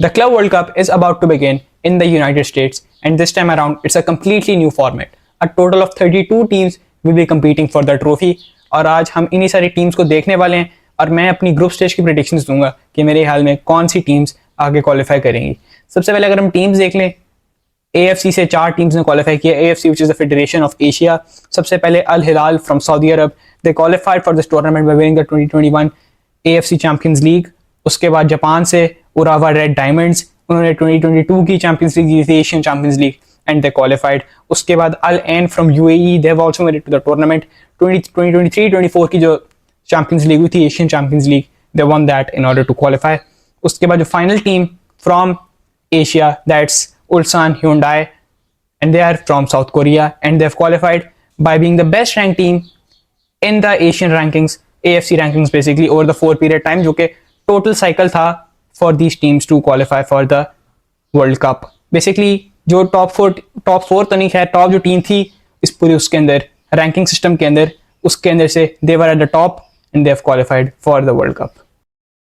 The Club World Cup is about to begin in the United States, and this time around, it's a completely new format. A total of 32 teams will be competing for the trophy. और आज हम इन्हीं सारी teams को देखने वाले हैं और मैं अपनी ग्रुप स्टेज की प्रेडिक्शंस दूंगा कि मेरे हाल में कौन सी टीम्स आगे क्वालिफाई करेंगी। सबसे पहले अगर हम टीम्स देख लें, AFC से 4 टीम्स ने क्वालिफाई किया। AFC which is the Federation of Asia। सबसे पहले Al Hilal from Saudi Arab, they qualified for this tournament by winning the 2021 AFC champions league. उसके बाद जापान से उरावा रेड डायमंड्स, उन्होंने 2022 की चैंपियंस लीग जीती थी, Asian champions league, and they qualified. उसके बाद Al Ain from UAE, they have also made it to the tournament. 2023-24 की जो चैंपियंस लीग हुई थी, Asian champions league, they won that in order to qualify. उसके बाद जो final team from Asia, that's Ulsan Hyundai, and they are from South Korea, and they have qualified by being the best ranked team in the Asian rankings, AFC rankings basically over the 4 period time, जो कि total cycle था for these teams to qualify for the World Cup. Basically जो top 4 तो नहीं, खैर top जो team थी इस पूरी उसके अंदर रैंकिंग सिस्टम के अंदर, उसके अंदर से they were at the top and they have qualified for the World Cup.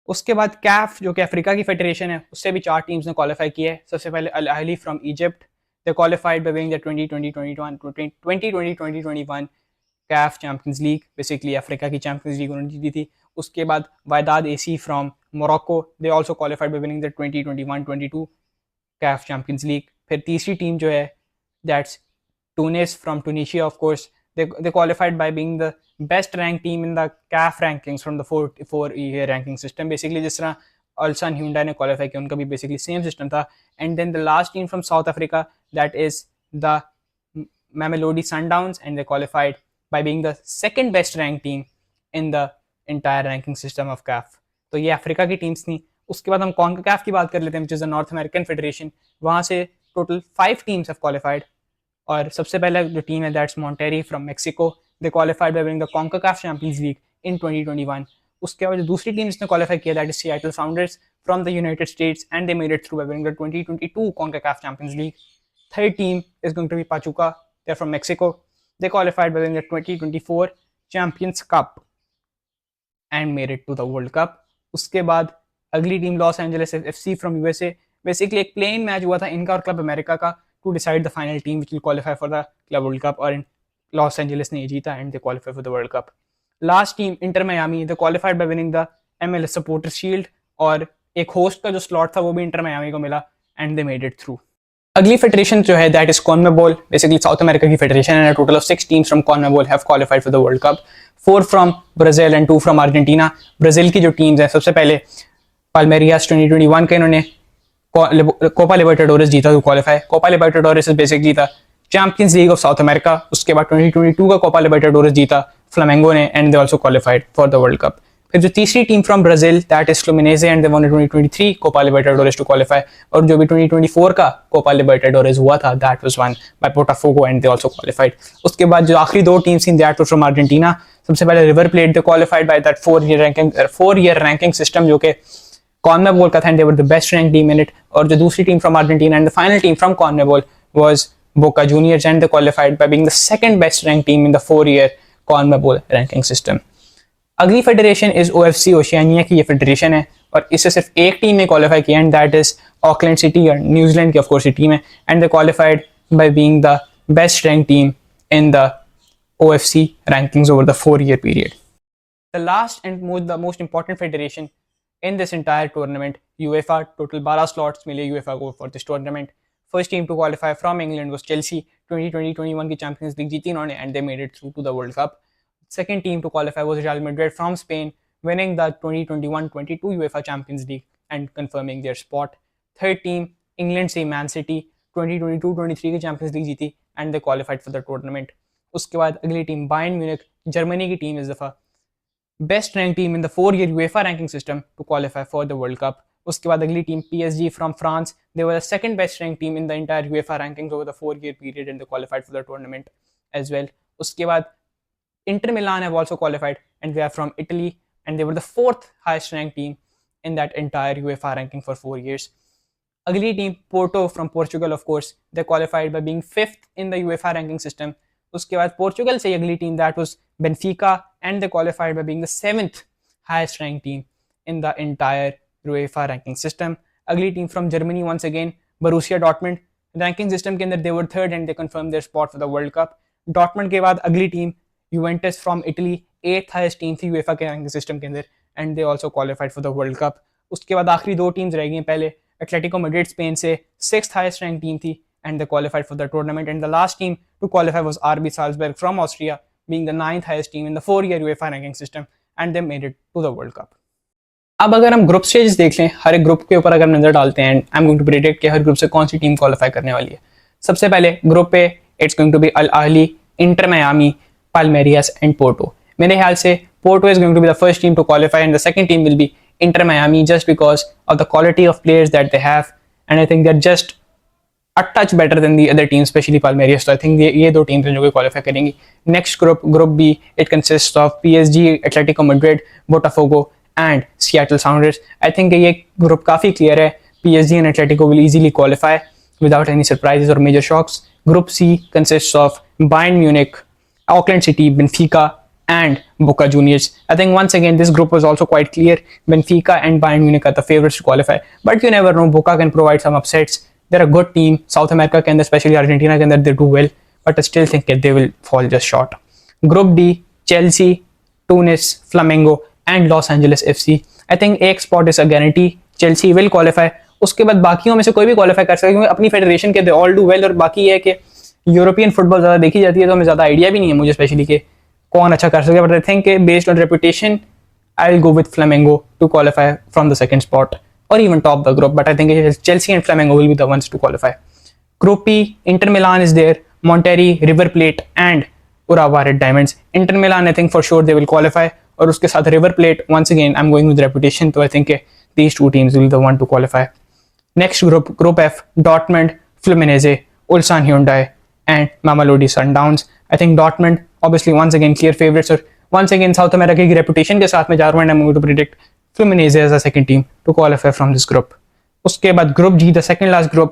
उसके बाद कैफ जो कि अफ्रीका की फेडरेशन है, उससे भी 4 टीम्स ने क्वालिफाई किया है। सबसे पहले Al Ahly from Egypt, they qualified by winning the 2020-2021 CAF champions league, basically Africa की चैंपियंस लीग उन्होंने जीती थी। उसके बाद Wydad AC from Morocco, they also qualified by winning the 2021-22 CAF champions league. फिर तीसरी टीम जो है, that's Tunis from Tunisia, of course they qualified by being the best ranked team in the CAF rankings from the 4-year ranking system. Basically जिस तरह Ulsan Hyundai ने qualify किया, उनका भी basically same system था. And then the last team from South Africa, that is the Mamelodi Sundowns, and they qualified by being the second best ranked team in the entire ranking system of CAF. तो ये Africa की teams थी। उसके बाद हम CONCACAF की बात कर लेते हैं, which is the North American Federation। वहाँ से टोटल 5 teams have qualified। और सबसे पहले जो टीम है, that's Monterrey from Mexico, they qualified by winning the CONCACAF champions league in 2021। उसके बाद जो दूसरी टीम इसने क्वालिफाई किया, that is Seattle Sounders from the United States, and they made it through by winning the 2022 CONCACAF champions league. Third team is going to be Pachuca, they are from Mexico, they qualified by winning the 2024 champions cup and made it to the world cup. उसके बाद अगली team Los Angeles FC from USA। Basically एक plane match हुआ था इनका और club America का to decide the final team which will qualify for the Club World Cup, और in Los Angeles ने जीता and they qualify for the World Cup. Last team Inter Miami, they qualified by winning the MLS Supporters Shield, और एक host का जो slot था वो भी इंटर मियामी को मिला and they made it through. अगली फेडरेशन जो है, that is CONMEBOL, basically South America की federation, and total of 6 teams from CONMEBOL have qualified for the world cup, 4 from Brazil and 2 from Argentina. Brazil की जो teams हैं, सबसे पहले पाल्मेरियास 2021 के इन्होंने कोपा लिबर्टाडोरेस जीता to qualify. Copa Libertadores is basically the champions league of South America. उसके बाद 2022 का कोपा लिबर्टाडोरेस जीता फ्लामेंगो ने, and they also qualified for the world cup. फिर जो तीसरी team from Brazil, that is Fluminense, and they won 2023 Copa Libertadores to qualify. और जो भी 2024 का कोपा लिबर्टाडोरेस हुआ था, that was won by Botafogo, and they also qualified. उसके बाद जो आखिरी 2 टीम्स थी, दैट वाज फ्रॉम अर्जेंटीना। सबसे पहले river plate, they qualified by that 4-year ranking system जो कि CONMEBOL का था, and they were the best ranked team in it। और जो दूसरी team from Argentina and the final team from CONMEBOL was Boca Juniors, and they qualified by being the second best ranked team in the 4-year CONMEBOL ranking system। अगली federation is OFC, Oceania की ये federation है, और इससे सिर्फ एक team ने qualify किया, and that is Auckland city, और न्यूजीलैंड की ऑफ कोर्स टीम है, and they qualified by being the best ranked team in the OFC rankings over the 4-year period। The last and the most important federation in this entire tournament, UEFA, total 12 slots मिले UEFA को for this tournament। First team to qualify from England was Chelsea, 2020-21 की Champions League जीती इन्होंने, and they made it through to the World Cup। Second team to qualify was Real Madrid from Spain, winning the 2021-22 UEFA Champions League and confirming their spot। Third team England से Man City, 2022-23 की Champions League जीती, and they qualified for the tournament। उसके बाद अगली team Bayern Munich, Germany की team इस दफ़ा best ranked team in the 4-year UEFA ranking system to qualify for the World Cup। उसके बाद अगली team PSG from France, they were the second best ranked team in the entire UEFA rankings over the 4-year period, and they qualified for the tournament as well। उसके बाद Inter Milan have also qualified, and they are from Italy, and they were the 4th highest ranked team in that entire UEFA ranking for 4 years। अगली team Porto from Portugal, of course, they qualified by being 5th in the UEFA ranking system। उसके बाद Portugal से अगली team, that was Benfica, and they qualified by being the 7th highest ranked team in the entire UEFA ranking system। अगली team from Germany once again Borussia Dortmund, ranking system के अंदर they were third and they confirm their spot for the world cup. Dortmund के बाद अगली team Juventus from Italy, 8th highest team थी UEFA के ranking system के अंदर and they also qualified for the world cup. उसके बाद आखिरी दो टीम्स रह गई, पहले एटलेटिको मैड्रिड स्पेन से 6th हाईएस्ट रैंक टीम थी and they qualified for the tournament, and the last team to qualify was RB Salzburg from Austria, being the 9th highest team in the 4-year UEFA ranking system, and they made it to the World Cup. अब अगर हम group stage देख लें, हर एक group के ऊपर अगर नजर डालते हैं, I am going to predict कि हर ग्रुप से कौन सी टीम क्वालिफाई करने वाली है। सबसे पहले ग्रुप पे it's going to be Al Ahly, Inter Miami, Palmeiras and Porto. मेरे ख्याल से Porto is going to be the first team to qualify and the second team will be Inter Miami, just because of the quality of players that they have, and I think they are just a touch better than the other teams, especially Palmeiras. So I think ये दो teams हैं जो qualify करेंगी। Next group B, it consist of PSG, Atletico Madrid, Botafogo and Seattle Sounders. I think ये group काफ़ी clear है, PSG and Atletico will easily qualify without any surprises और major shocks. Group C consist of Bayern Munich, Auckland City, Benfica and Boca Juniors. I think once again this group was also quite clear. Benfica and Bayern Munich are the favorites to qualify, but you never know, Boca can provide some upsets. They're a good team. South America के अंदर, especially Argentina के अंदर, they do well, but I still think that they will fall just short. Group D, Chelsea, Tunis, Flamengo and Los Angeles FC. I think एक spot is a guarantee. Chelsea will qualify. उसके बाद बाकियों में से कोई भी qualify कर सकता है, क्योंकि अपनी फेडरेशन के they all do well, और बाकी ये है कि यूरोपियन फुटबॉल ज़्यादा देखी जाती है, तो हमें ज़्यादा आइडिया भी नहीं है मुझे स्पेशली कि कौन अच्छा कर सके, but I think based on reputation I will go with Flamengo to qualify from the second spot or even top the group, but I think Chelsea and Flamengo will be the ones to qualify. Group P, Inter Milan is there, Monterrey, River Plate and Urawa Red Diamonds. Inter Milan I think for sure they will qualify, और उसके साथ River Plate, once again I'm going with reputation, so I think these two teams will be the one to qualify. Next group F, Dortmund, Fluminense, Ulsan Hyundai and Mamelodi Sundowns. I think Dortmund obviously once again clear favorites, और once again South America की reputation के साथ में जा रहा हूँ, and I'm going to predict Fluminense as a second team to qualify from this group. उसके बाद group G, the second last group,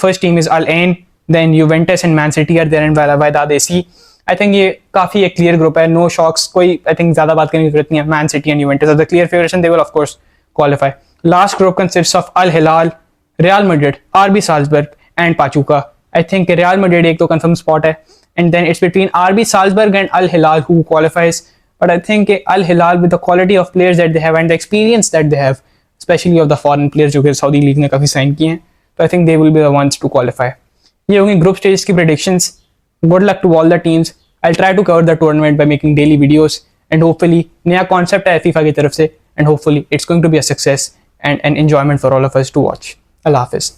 first team is Al Ain, then Juventus and Man City are there and Wydad AC. I think ये काफी एक clear group है, no shocks, कोई I think ज़्यादा बात करने की जरूरत नहीं है। Man City and Juventus are the clear favorites and they will of course qualify. Last group consists of Al Hilal, Real Madrid, RB Salzburg and Pachuca. I think Real Madrid एक तो confirm spot है, and then it's between RB Salzburg and Al Hilal who qualifies. But I think Al Hilal, with the quality of players that they have and the experience that they have, especially of the foreign players जो कि Saudi league ने काफ़ी sign किए हैं, तो I think they will be the ones to qualify. ये होंगी group stage की predictions. Good luck to all the teams. I'll try to cover the tournament by making daily videos, and hopefully नया concept है FIFA की तरफ से, and hopefully it's going to be a success and an enjoyment for all of us to watch. Allah Hafiz.